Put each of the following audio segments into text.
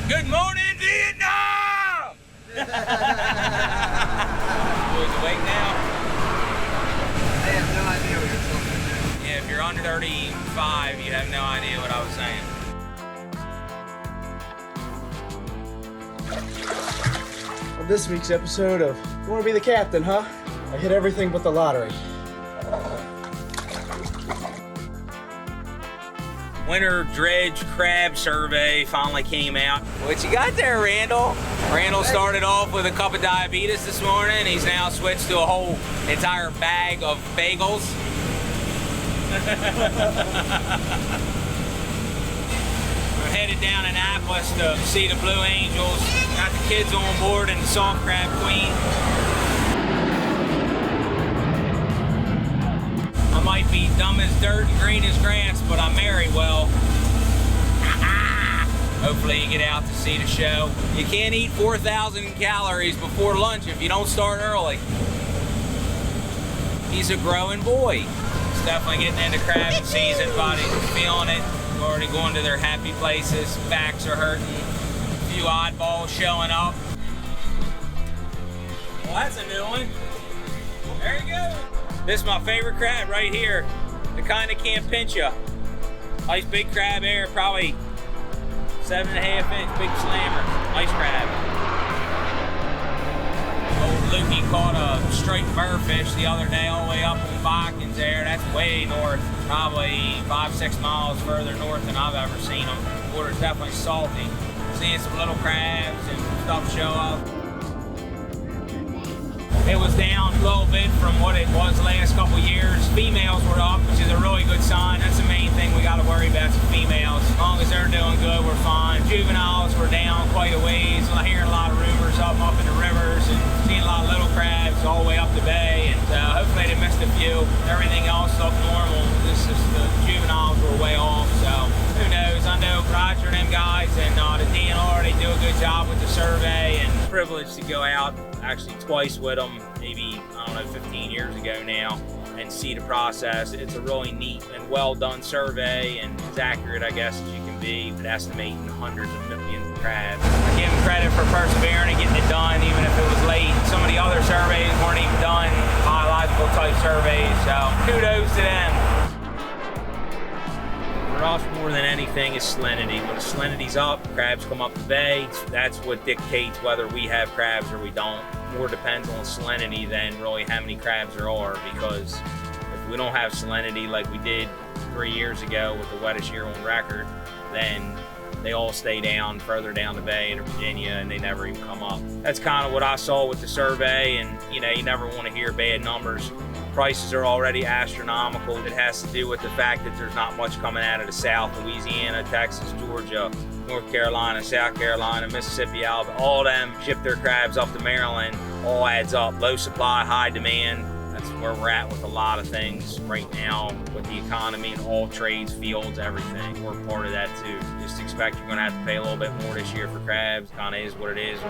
Good morning, Vietnam! Boys awake now? I have no idea what you're talking about. Yeah, if you're under 35, you have no idea what I was saying. On this week's episode of You Want to Be the Captain, huh? I hit everything but the lottery. Winter Dredge crab survey finally came out. What you got there, Randall? Randall started off with a cup of diabetes this morning. He's now switched to a whole entire bag of bagels. We're headed down Annapolis to see the Blue Angels. Got the kids on board and the Salt Crab Queen. I might be dumb as dirt and green as grass, but I marry well. Hopefully you get out to see the show. You can't eat 4,000 calories before lunch if you don't start early. He's a growing boy. He's definitely getting into crabbing season, buddy. Feeling it. We're already going to their happy places. Backs are hurting. A few oddballs showing up. Well, that's a new one. There you go. This is my favorite crab right here. The kind that can't pinch you. Nice big crab there, probably 7.5 inch big slammer. Nice crab. Old Lukey caught a striped burrfish the other day all the way up on Botkins there. That's way north, probably 5-6 miles further north than I've ever seen them. The water's definitely salty. Seeing some little crabs and stuff show up. It was down a little bit from what it was the last couple years. Females were up, which is a really good sign. That's the main thing we got to worry about, is females. As long as they're doing good, we're fine. Juveniles were down quite a ways. I'm hearing a lot of rumors up in the rivers and seeing a lot of little crabs all the way up the bay. And hopefully they missed a few. Everything else looked normal. This is the juveniles were way off. So who knows? I know Roger and them guys and the DNR, they do a good job with the survey. And privileged to go out actually twice with them, maybe, I don't know, 15 years ago now, and see the process. It's a really neat and well done survey, and as accurate, I guess, as you can be, but estimating hundreds of millions of crabs. I give them credit for persevering and getting it done, even if it was late. Some of the other surveys weren't even done, biological type surveys, so kudos to them. For us, more than anything, is salinity. When the salinity's up, crabs come up the bay. That's what dictates whether we have crabs or we don't. More depends on salinity than really how many crabs there are, because if we don't have salinity like we did 3 years ago with the wettest year on record, then they all stay down further down the bay into Virginia and they never even come up. That's kind of what I saw with the survey, and you never want to hear bad numbers. Prices are already astronomical. It has to do with the fact that there's not much coming out of the South. Louisiana, Texas, Georgia, North Carolina, South Carolina, Mississippi, Alabama, all of them ship their crabs up to Maryland. All adds up. Low supply, high demand. That's where we're at with a lot of things right now with the economy and all trades, fields, everything. We're part of that too. Just expect you're going to have to pay a little bit more this year for crabs. Kind of is what it is.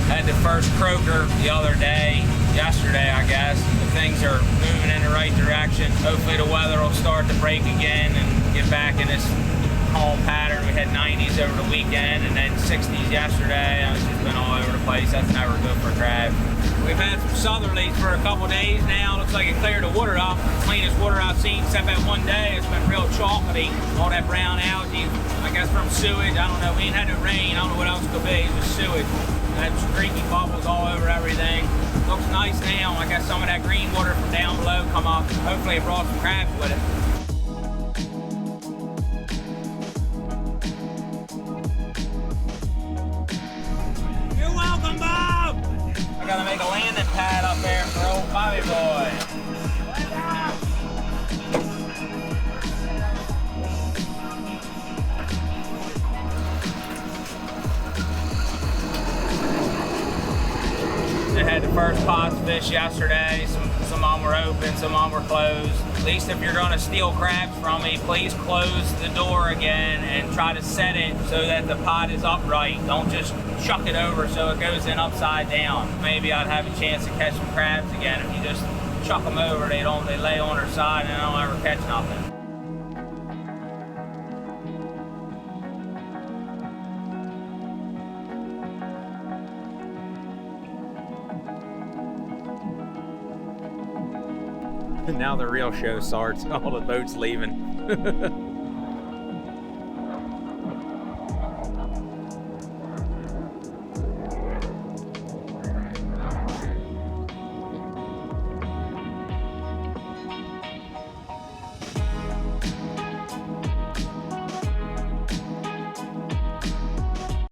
Had the first croaker the other day, yesterday I guess. The things are moving in the right direction. Hopefully the weather will start to break again and get back in this calm pattern. We had 90s over the weekend and then 60s yesterday. It's just been all over the place. That's never good for crab. We've had some southerlies for a couple days now. Looks like it cleared the water up. Cleanest water I've seen except that one day. It's been real chocolatey. All that brown algae, I guess from sewage. I don't know. We ain't had no rain. I don't know what else it could be. It's just sewage. Had streaky bubbles all over everything. Looks nice now. I guess some of that green water from down below come up. Hopefully it brought some crabs with it. You're welcome, Bob! I gotta make a landing pad up there for old Bobby boy. They had the first pots of fish yesterday. Some of them were open, some of them were closed. At least if you're gonna steal crabs from me, please close the door again and try to set it so that the pot is upright. Don't just chuck it over so it goes in upside down. Maybe I'd have a chance to catch some crabs again. If you just chuck them over, they lay on their side and they don't ever catch nothing. Now the real show starts. All the boats leaving.